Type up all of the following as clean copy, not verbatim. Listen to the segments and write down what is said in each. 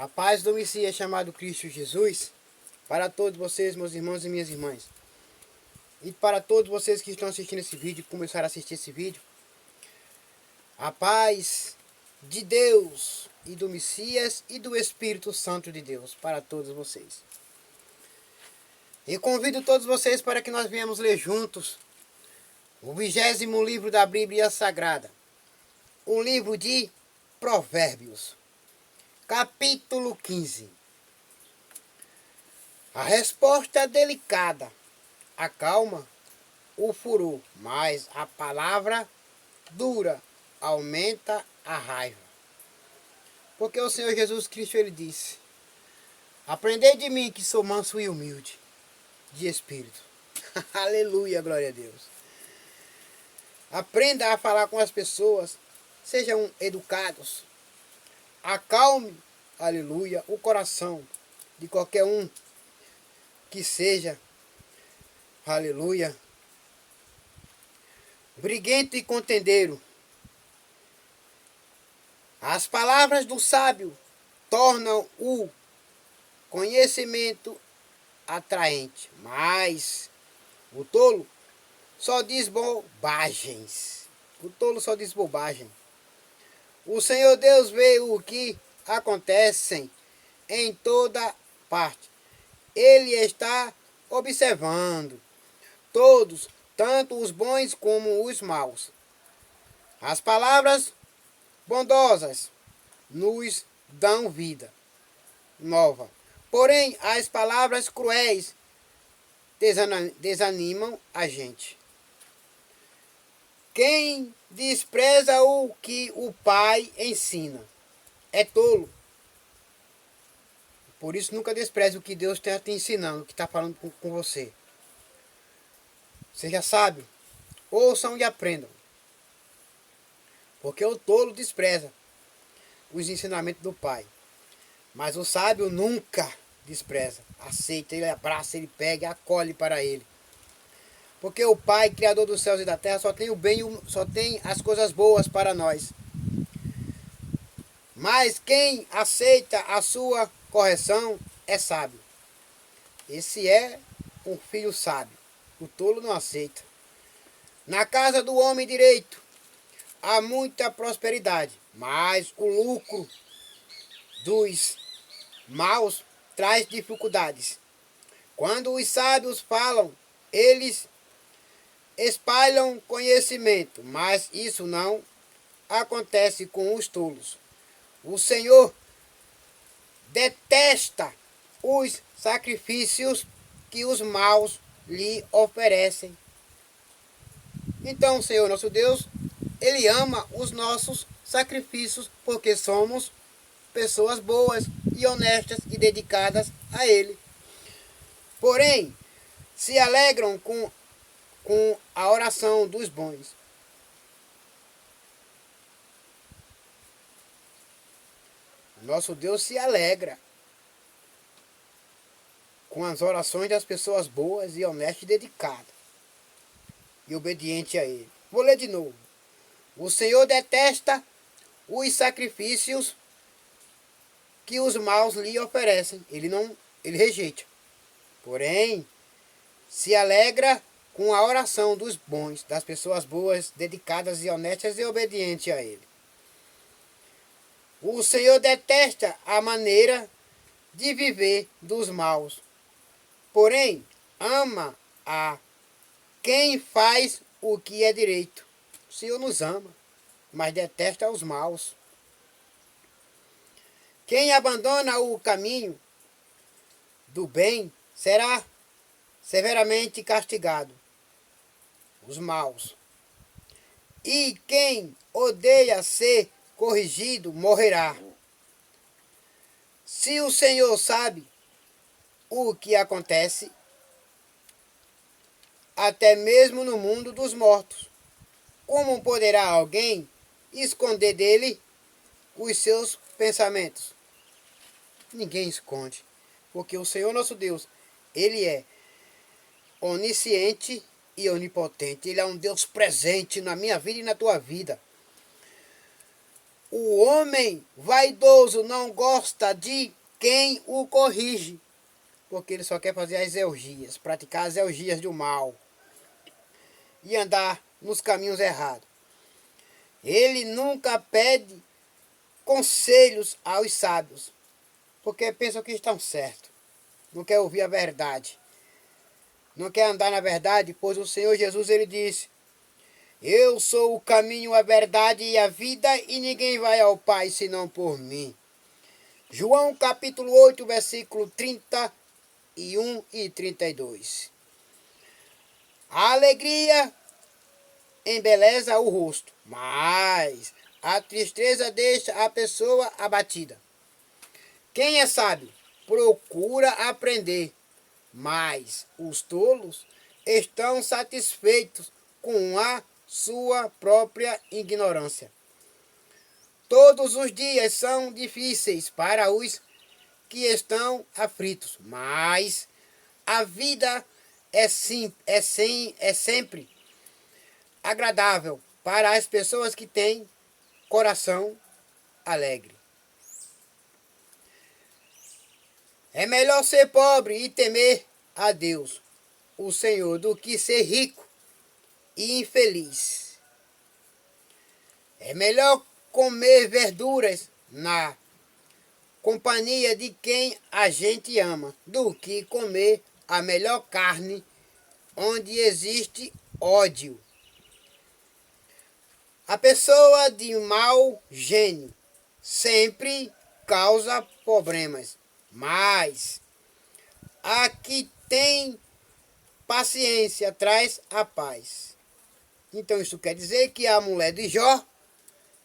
A paz do Messias chamado Cristo Jesus, para todos vocês, meus irmãos e minhas irmãs. E para todos vocês que estão assistindo esse vídeo, começaram a assistir esse vídeo. A paz de Deus e do Messias e do Espírito Santo de Deus para todos vocês. E convido todos vocês para que nós venhamos ler juntos o 20º livro da Bíblia Sagrada. O livro de Provérbios. Capítulo 15. A resposta delicada acalma o furor, mas a palavra dura aumenta a raiva. Porque o Senhor Jesus Cristo, ele disse: aprendei de mim que sou manso e humilde de espírito. Aleluia, glória a Deus. Aprenda a falar com as pessoas, sejam educados. Acalme, aleluia, o coração de qualquer um que seja, aleluia, briguento e contendeiro. As palavras do sábio tornam o conhecimento atraente, mas o tolo só diz bobagens. O tolo só diz bobagem. O Senhor Deus vê o que acontece em toda parte. Ele está observando todos, tanto os bons como os maus. As palavras bondosas nos dão vida nova. Porém, as palavras cruéis desanimam a gente. Quem despreza o que o pai ensina é tolo. Por isso, nunca despreze o que Deus está te ensinando, o que está falando com você. Seja sábio, ouçam e aprendam. Porque o tolo despreza os ensinamentos do pai. Mas o sábio nunca despreza. Aceita, ele abraça, ele pega, acolhe para ele. Porque o Pai, Criador dos céus e da terra, só tem o bem, só tem as coisas boas para nós. Mas quem aceita a sua correção é sábio. Esse é um filho sábio. O tolo não aceita. Na casa do homem direito há muita prosperidade, mas o lucro dos maus traz dificuldades. Quando os sábios falam, eles espalham conhecimento, mas isso não acontece com os tolos. O Senhor detesta os sacrifícios que os maus lhe oferecem. Então, o Senhor nosso Deus, ele ama os nossos sacrifícios porque somos pessoas boas e honestas e dedicadas a ele. Porém, se alegram com a oração dos bons. Nosso Deus se alegra com as orações das pessoas boas e honestas e dedicadas e obedientes a ele. Vou ler de novo. O Senhor detesta os sacrifícios que os maus lhe oferecem. Ele rejeita. Porém, se alegra com a oração dos bons, das pessoas boas, dedicadas e honestas e obedientes a ele. O Senhor detesta a maneira de viver dos maus. Porém, ama a quem faz o que é direito. O Senhor nos ama, mas detesta os maus. Quem abandona o caminho do bem será severamente castigado. Os maus. E quem odeia ser corrigido morrerá. Se o Senhor sabe o que acontece, até mesmo no mundo dos mortos, como poderá alguém esconder dele os seus pensamentos? Ninguém esconde, porque o Senhor nosso Deus, ele é onisciente e onipotente. Ele é um Deus presente na minha vida e na tua vida. O homem vaidoso não gosta de quem o corrige, porque ele só quer fazer as elgias, praticar as elgias do mal e andar nos caminhos errados. Ele nunca pede conselhos aos sábios, porque pensam que estão certos. Não quer ouvir a verdade. Não quer andar na verdade, pois o Senhor Jesus ele disse: eu sou o caminho, a verdade e a vida, e ninguém vai ao Pai senão por mim. João capítulo 8, versículo 31 e 32. A alegria embeleza o rosto, mas a tristeza deixa a pessoa abatida. Quem é sábio procura aprender, mas os tolos estão satisfeitos com a sua própria ignorância. Todos os dias são difíceis para os que estão aflitos, mas a vida é sempre agradável para as pessoas que têm coração alegre. É melhor ser pobre e temer a Deus, o Senhor, do que ser rico e infeliz. É melhor comer verduras na companhia de quem a gente ama, do que comer a melhor carne onde existe ódio. A pessoa de mau gênio sempre causa problemas, mas a que tem paciência traz a paz. Então isso quer dizer que a mulher de Jó,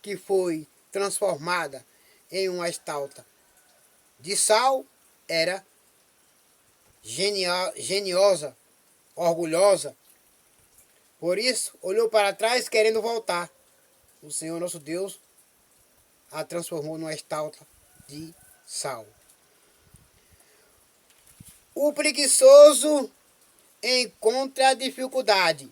que foi transformada em uma estátua de sal, era geniosa, orgulhosa. Por isso, olhou para trás querendo voltar. O Senhor nosso Deus a transformou numa estátua de sal. O preguiçoso encontra dificuldade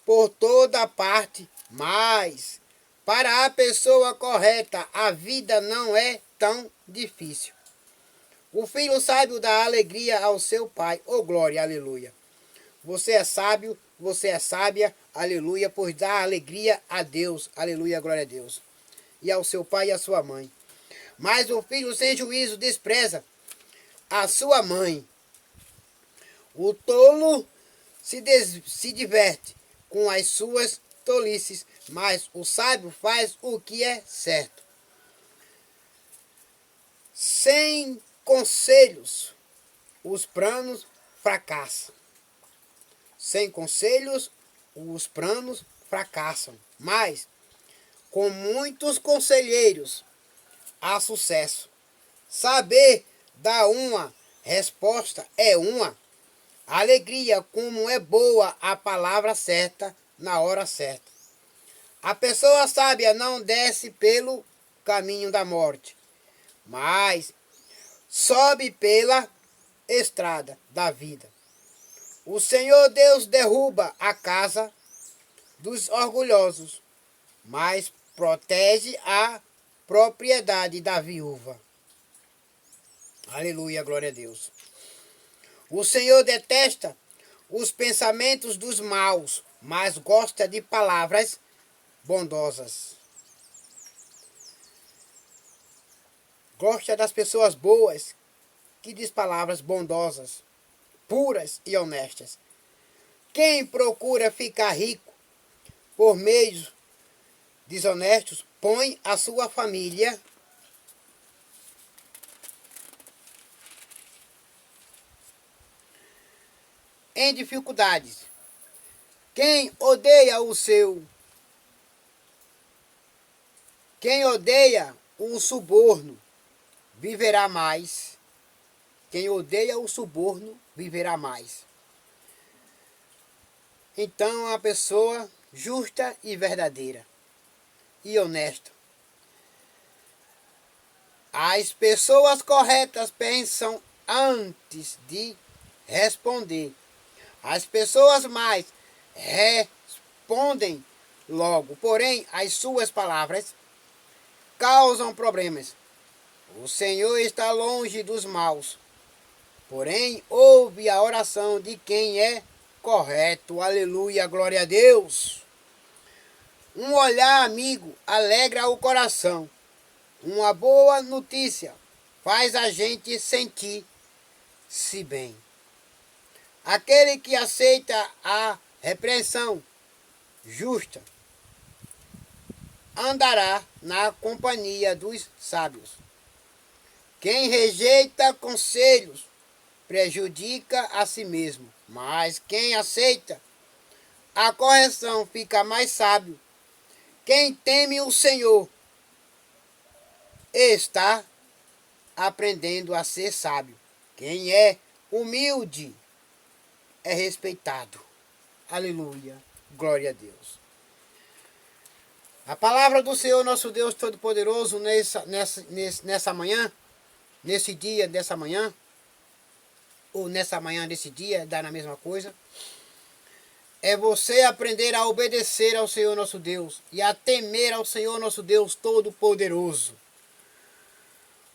por toda parte, mas para a pessoa correta a vida não é tão difícil. O filho sábio dá alegria ao seu pai. Oh, glória, aleluia. Você é sábio, você é sábia, aleluia, pois dá alegria a Deus, aleluia, glória a Deus. E ao seu pai e à sua mãe. Mas o filho sem juízo despreza a sua mãe. O tolo se diverte com as suas tolices, mas o sábio faz o que é certo. Sem conselhos, os planos fracassam. Sem conselhos, os planos fracassam. Mas, com muitos conselheiros, há sucesso. Saber dar uma resposta é uma alegria, como é boa a palavra certa na hora certa. A pessoa sábia não desce pelo caminho da morte, mas sobe pela estrada da vida. O Senhor Deus derruba a casa dos orgulhosos, mas protege a propriedade da viúva. Aleluia, glória a Deus. O Senhor detesta os pensamentos dos maus, mas gosta de palavras bondosas. Gosta das pessoas boas, que diz palavras bondosas, puras e honestas. Quem procura ficar rico por meios desonestos, põe a sua família em dificuldades. Quem odeia o suborno, viverá mais. Quem odeia o suborno, viverá mais. Então, a pessoa justa e verdadeira e honesta. As pessoas corretas pensam antes de responder. As pessoas mais respondem logo, porém as suas palavras causam problemas. O Senhor está longe dos maus, porém ouve a oração de quem é correto. Aleluia, glória a Deus. Um olhar amigo alegra o coração. Uma boa notícia faz a gente sentir-se bem. Aquele que aceita a repreensão justa andará na companhia dos sábios. Quem rejeita conselhos prejudica a si mesmo, mas quem aceita a correção fica mais sábio. Quem teme o Senhor está aprendendo a ser sábio. Quem é humilde é respeitado. Aleluia, glória a Deus. A palavra do Senhor nosso Deus Todo-Poderoso nessa manhã, nesse dia, dessa manhã, ou nessa manhã desse dia, dá na mesma coisa, é você aprender a obedecer ao Senhor nosso Deus e a temer ao Senhor nosso Deus Todo-Poderoso,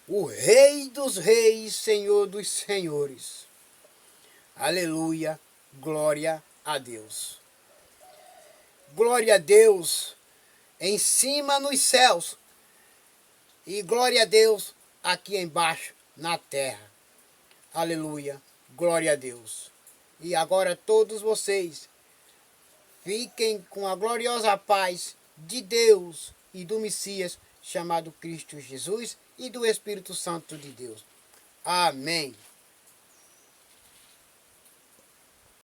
o Rei dos Reis, Senhor dos Senhores. Aleluia, glória a Deus. Glória a Deus em cima nos céus e glória a Deus aqui embaixo na terra. Aleluia, glória a Deus. E agora todos vocês fiquem com a gloriosa paz de Deus e do Messias chamado Cristo Jesus e do Espírito Santo de Deus. Amém.